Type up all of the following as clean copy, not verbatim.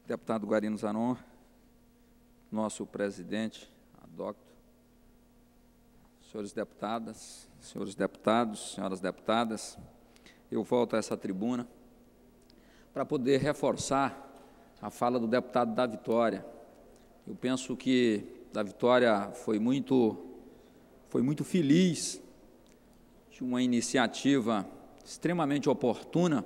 Deputado Guarino Zanon, nosso presidente, adocto, senhores deputadas, senhores deputados, senhoras deputadas, eu volto a essa tribuna para poder reforçar a fala do deputado da Vitória. Eu penso que da Vitória foi muito feliz de uma iniciativa extremamente oportuna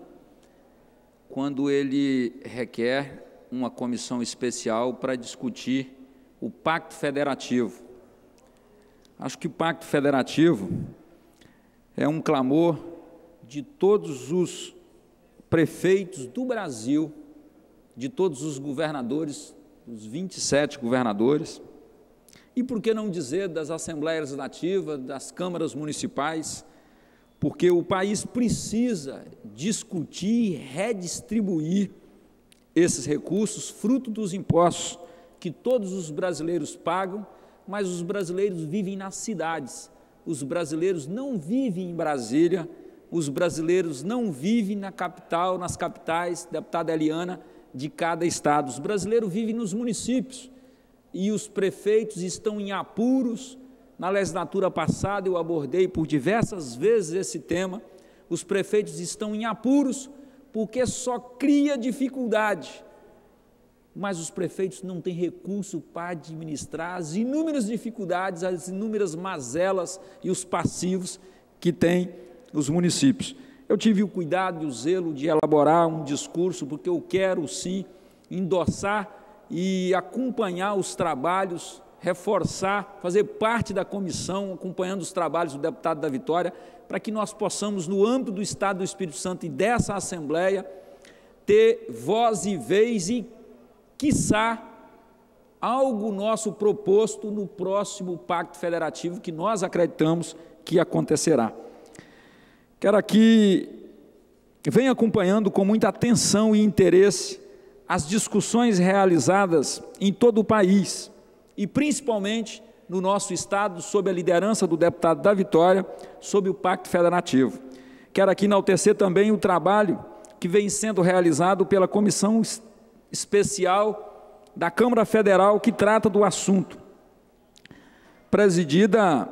quando ele requer uma comissão especial para discutir o Pacto Federativo. Acho que o Pacto Federativo é um clamor de todos os prefeitos do Brasil, de todos os governadores, os 27 governadores, e por que não dizer das assembleias legislativas, das câmaras municipais, porque o país precisa discutir e redistribuir esses recursos, fruto dos impostos que todos os brasileiros pagam, mas os brasileiros vivem nas cidades, os brasileiros não vivem em Brasília, os brasileiros não vivem na capital, nas capitais, deputada Eliana, de cada estado. Os brasileiros vivem nos municípios e os prefeitos estão em apuros. Na legislatura passada eu abordei por diversas vezes esse tema. Os prefeitos estão em apuros porque só cria dificuldade, mas os prefeitos não têm recurso para administrar as inúmeras dificuldades, as inúmeras mazelas e os passivos que têm os municípios. Eu tive o cuidado e o zelo de elaborar um discurso, porque eu quero, sim, endossar e acompanhar os trabalhos, reforçar, fazer parte da comissão, acompanhando os trabalhos do deputado da Vitória, para que nós possamos, no âmbito do Estado do Espírito Santo e dessa Assembleia, ter voz e vez e, quiçá, algo nosso proposto no próximo Pacto Federativo, que nós acreditamos que acontecerá. Quero aqui, venho acompanhando com muita atenção e interesse as discussões realizadas em todo o país, e principalmente no nosso estado, sob a liderança do deputado da Vitória, sobre o Pacto Federativo. Quero aqui enaltecer também o trabalho que vem sendo realizado pela Comissão Especial da Câmara Federal que trata do assunto, presidida,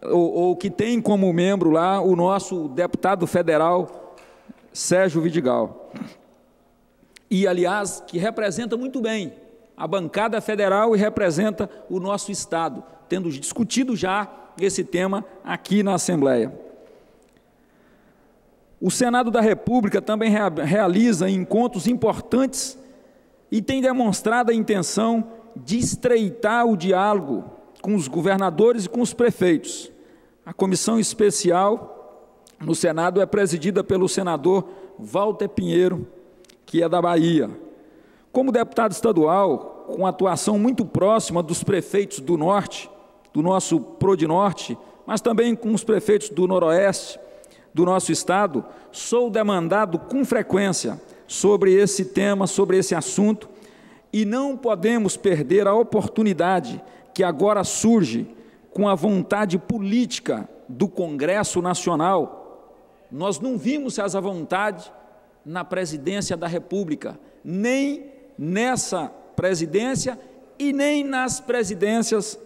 ou que tem como membro lá o nosso deputado federal, Sérgio Vidigal. E, aliás, que representa muito bem a bancada federal e representa o nosso Estado, tendo discutido já esse tema aqui na Assembleia. O Senado da República também realiza encontros importantes e tem demonstrado a intenção de estreitar o diálogo com os governadores e com os prefeitos. A comissão especial no Senado é presidida pelo senador Walter Pinheiro, que é da Bahia. Como deputado estadual, com atuação muito próxima dos prefeitos do Norte, do nosso Prodinorte, mas também com os prefeitos do Noroeste, do nosso Estado, sou demandado com frequência sobre esse tema, sobre esse assunto, e não podemos perder a oportunidade que agora surge com a vontade política do Congresso Nacional. Nós não vimos essa vontade na presidência da República, nem nessa presidência e nem nas presidências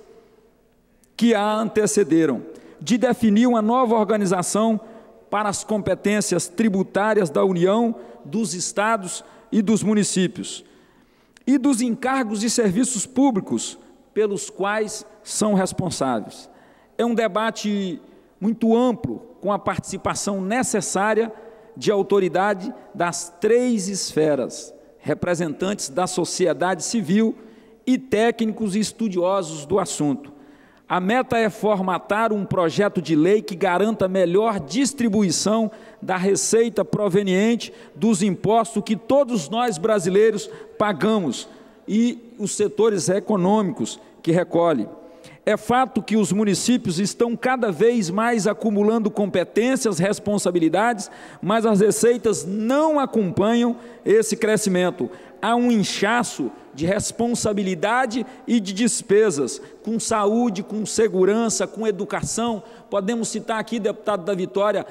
que a antecederam, de definir uma nova organização para as competências tributárias da União, dos estados e dos municípios, e dos encargos de serviços públicos pelos quais são responsáveis. É um debate muito amplo, com a participação necessária de autoridade das três esferas, representantes da sociedade civil e técnicos e estudiosos do assunto. A meta é formatar um projeto de lei que garanta melhor distribuição da receita proveniente dos impostos que todos nós brasileiros pagamos e os setores econômicos que recolhem. É fato que os municípios estão cada vez mais acumulando competências, responsabilidades, mas as receitas não acompanham esse crescimento. Há um inchaço de responsabilidade e de despesas, com saúde, com segurança, com educação. Podemos citar aqui, deputado da Vitória,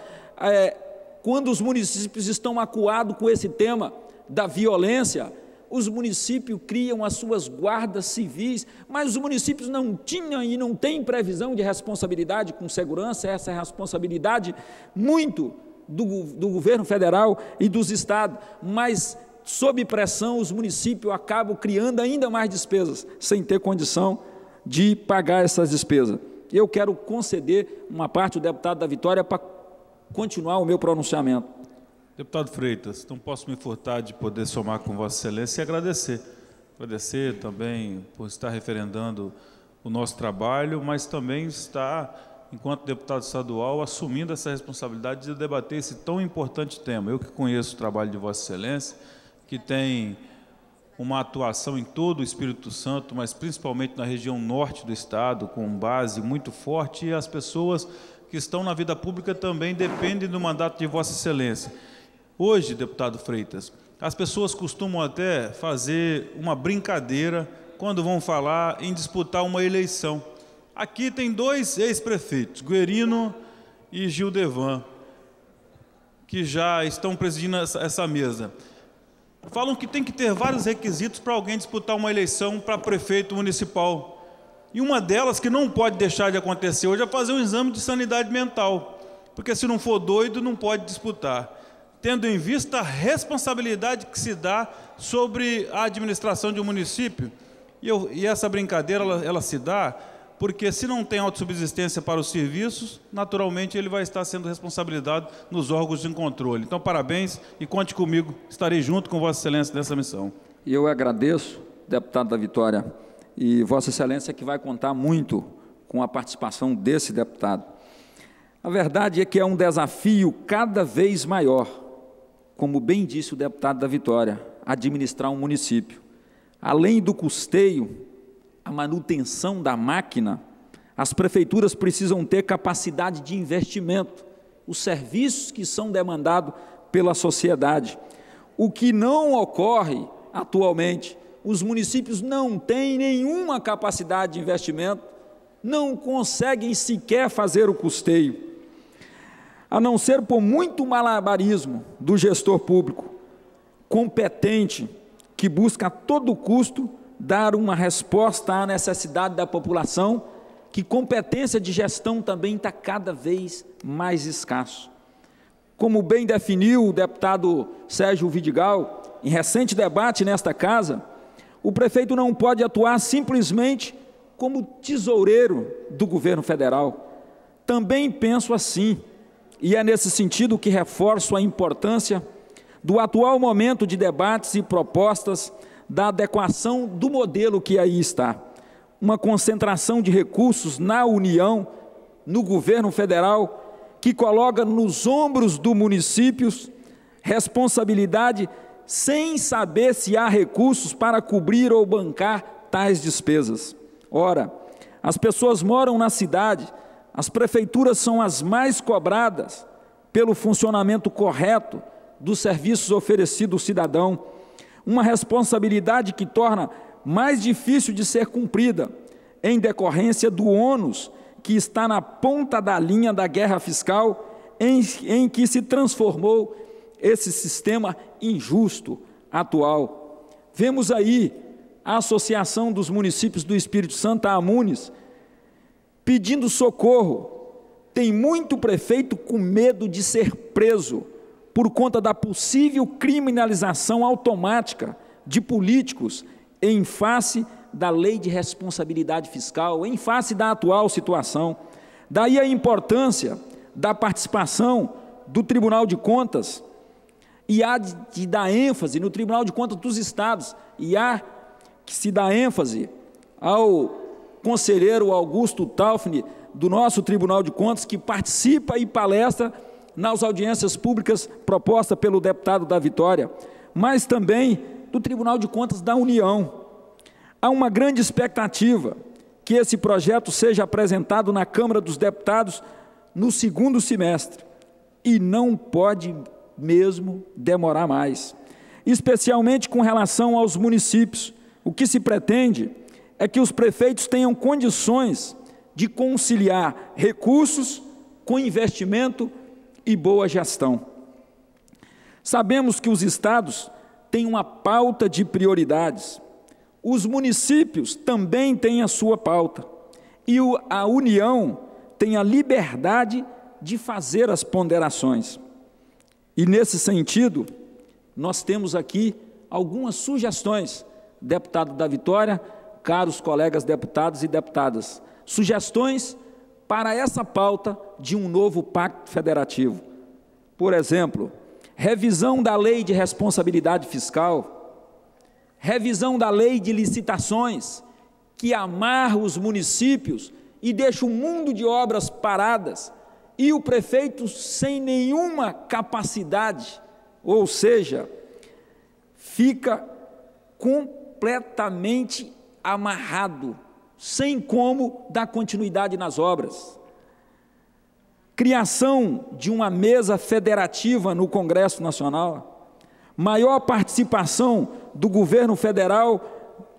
quando os municípios estão acuados com esse tema da violência, os municípios criam as suas guardas civis, mas os municípios não tinham e não têm previsão de responsabilidade com segurança. Essa é a responsabilidade muito do governo federal e dos estados, mas sob pressão os municípios acabam criando ainda mais despesas, sem ter condição de pagar essas despesas. Eu quero conceder uma parte ao deputado da Vitória para continuar o meu pronunciamento. Deputado Freitas, não posso me furtar de poder somar com Vossa Excelência e agradecer. Agradecer também por estar referendando o nosso trabalho, mas também estar, enquanto deputado estadual, assumindo essa responsabilidade de debater esse tão importante tema. Eu que conheço o trabalho de Vossa Excelência, que tem uma atuação em todo o Espírito Santo, mas principalmente na região norte do estado, com base muito forte, e as pessoas que estão na vida pública também dependem do mandato de Vossa Excelência. Hoje, deputado Freitas, as pessoas costumam até fazer uma brincadeira quando vão falar em disputar uma eleição. Aqui tem dois ex-prefeitos, Guerino e Gildevan, que já estão presidindo essa mesa. Falam que tem que ter vários requisitos para alguém disputar uma eleição para prefeito municipal. E uma delas, que não pode deixar de acontecer hoje, é fazer um exame de sanidade mental. Porque se não for doido, não pode disputar. Tendo em vista a responsabilidade que se dá sobre a administração de um município. E essa brincadeira, ela se dá porque se não tem autossubsistência para os serviços, naturalmente ele vai estar sendo responsabilizado nos órgãos de controle. Então, parabéns e conte comigo, estarei junto com Vossa Excelência nessa missão. E eu agradeço, deputado da Vitória, e Vossa Excelência que vai contar muito com a participação desse deputado. A verdade é que é um desafio cada vez maior, como bem disse o deputado da Vitória, administrar um município. Além do custeio, a manutenção da máquina, as prefeituras precisam ter capacidade de investimento, os serviços que são demandados pela sociedade. O que não ocorre atualmente, os municípios não têm nenhuma capacidade de investimento, não conseguem sequer fazer o custeio, a não ser por muito malabarismo do gestor público, competente, que busca a todo custo dar uma resposta à necessidade da população, que competência de gestão também está cada vez mais escasso. Como bem definiu o deputado Sérgio Vidigal, em recente debate nesta casa, o prefeito não pode atuar simplesmente como tesoureiro do governo federal. Também penso assim, e é nesse sentido que reforço a importância do atual momento de debates e propostas da adequação do modelo que aí está. Uma concentração de recursos na União, no governo federal, que coloca nos ombros dos municípios responsabilidade sem saber se há recursos para cobrir ou bancar tais despesas. Ora, as pessoas moram na cidade, as prefeituras são as mais cobradas pelo funcionamento correto dos serviços oferecidos ao cidadão, uma responsabilidade que torna mais difícil de ser cumprida, em decorrência do ônus que está na ponta da linha da guerra fiscal em que se transformou esse sistema injusto atual. Vemos aí a Associação dos Municípios do Espírito Santo, a AMUNES, pedindo socorro. Tem muito prefeito com medo de ser preso por conta da possível criminalização automática de políticos em face da lei de responsabilidade fiscal, em face da atual situação. Daí a importância da participação do Tribunal de Contas, e há de dar ênfase no Tribunal de Contas dos Estados, e há que se dar ênfase ao conselheiro Augusto Taufni, do nosso Tribunal de Contas, que participa e palestra nas audiências públicas propostas pelo deputado da Vitória, mas também do Tribunal de Contas da União. Há uma grande expectativa que esse projeto seja apresentado na Câmara dos Deputados no segundo semestre, e não pode mesmo demorar mais, especialmente com relação aos municípios. O que se pretende é que os prefeitos tenham condições de conciliar recursos com investimento e boa gestão. Sabemos que os estados tem uma pauta de prioridades. Os municípios também têm a sua pauta. E a União tem a liberdade de fazer as ponderações. E, nesse sentido, nós temos aqui algumas sugestões, deputado da Vitória, caros colegas deputados e deputadas, sugestões para essa pauta de um novo pacto federativo. Por exemplo, revisão da lei de responsabilidade fiscal, revisão da lei de licitações, que amarra os municípios e deixa um mundo de obras paradas, e o prefeito sem nenhuma capacidade, ou seja, fica completamente amarrado, sem como dar continuidade nas obras. Criação de uma mesa federativa no Congresso Nacional, maior participação do governo federal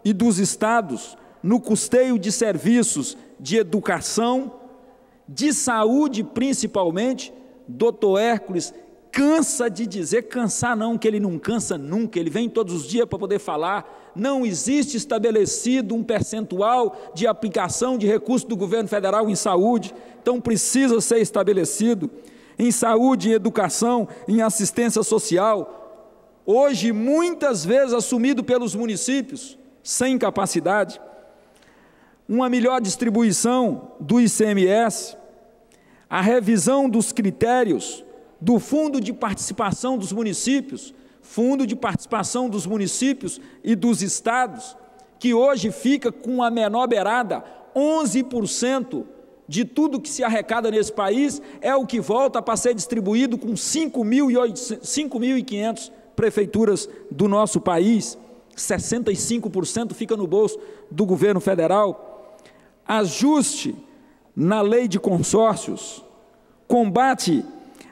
e dos estados no custeio de serviços de educação, de saúde principalmente. Doutor Hércules cansa de dizer, cansar não, que ele não cansa nunca, ele vem todos os dias para poder falar, não existe estabelecido um percentual de aplicação de recursos do governo federal em saúde, então precisa ser estabelecido, em saúde, em educação, em assistência social, hoje muitas vezes assumido pelos municípios, sem capacidade. Uma melhor distribuição do ICMS, a revisão dos critérios do Fundo de Participação dos Municípios, Fundo de Participação dos Municípios e dos Estados, que hoje fica com a menor beirada, 11% de tudo que se arrecada nesse país é o que volta para ser distribuído com 5.500 prefeituras do nosso país, 65% fica no bolso do governo federal. Ajuste na lei de consórcios, combate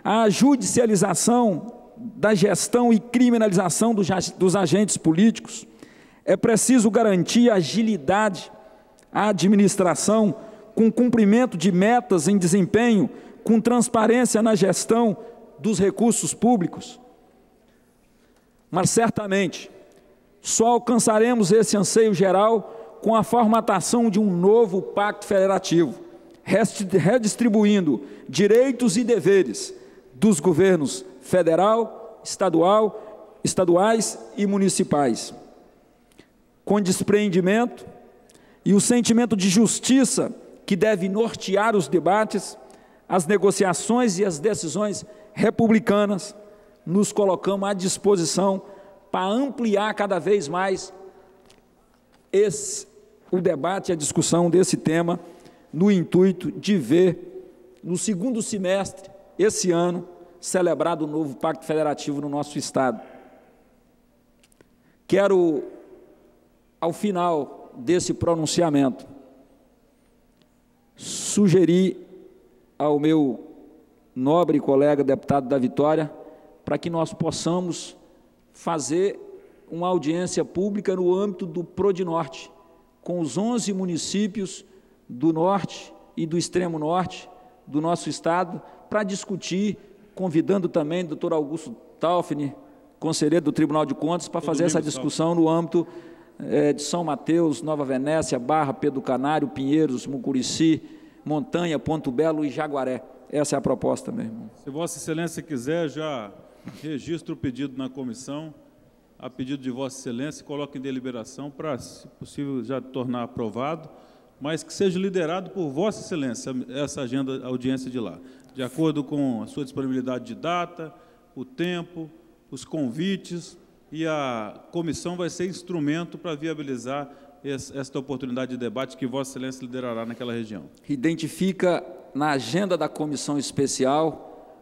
à judicialização da gestão e criminalização dos agentes políticos. É preciso garantir agilidade à administração, com cumprimento de metas em desempenho, com transparência na gestão dos recursos públicos. Mas, certamente, só alcançaremos esse anseio geral com a formatação de um novo pacto federativo, redistribuindo direitos e deveres dos governos federal, estaduais e municipais, com despreendimento e o sentimento de justiça que deve nortear os debates, as negociações e as decisões republicanas. Nos colocamos à disposição para ampliar cada vez mais o debate e a discussão desse tema, no intuito de ver, no segundo semestre, esse ano, celebrado o novo Pacto Federativo no nosso Estado. Quero, ao final desse pronunciamento, sugerir ao meu nobre colega deputado da Vitória, para que nós possamos fazer uma audiência pública no âmbito do Prodinorte, com os 11 municípios do norte e do extremo norte do nosso estado, para discutir, convidando também o doutor Augusto Taufni, conselheiro do Tribunal de Contas, para fazer essa discussão no âmbito de São Mateus, Nova Venécia, Barra, Pedro Canário, Pinheiros, Mucurici, Montanha, Ponto Belo e Jaguaré. Essa é a proposta, meu irmão. Se Vossa Excelência quiser, já registro o pedido na comissão, a pedido de Vossa Excelência, coloque em deliberação para, se possível, já tornar aprovado, mas que seja liderado por Vossa Excelência essa agenda, a audiência de lá, de acordo com a sua disponibilidade de data, o tempo, os convites, e a comissão vai ser instrumento para viabilizar esta oportunidade de debate que Vossa Excelência liderará naquela região. Identifica na agenda da comissão especial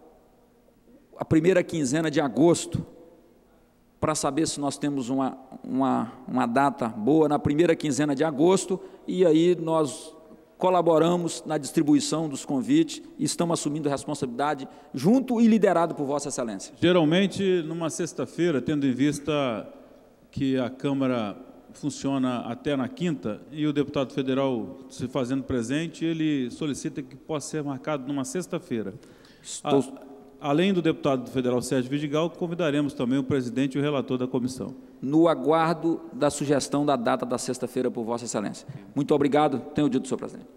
a primeira quinzena de agosto, para saber se nós temos uma data boa na primeira quinzena de agosto, e aí nós colaboramos na distribuição dos convites e estamos assumindo a responsabilidade junto e liderado por Vossa Excelência. Geralmente, numa sexta-feira, tendo em vista que a Câmara funciona até na quinta, e o deputado federal se fazendo presente, ele solicita que possa ser marcado numa sexta-feira. além do deputado federal Sérgio Vidigal, convidaremos também o presidente e o relator da comissão. No aguardo da sugestão da data da sexta-feira por Vossa Excelência. Muito obrigado. Tenho dito, senhor presidente.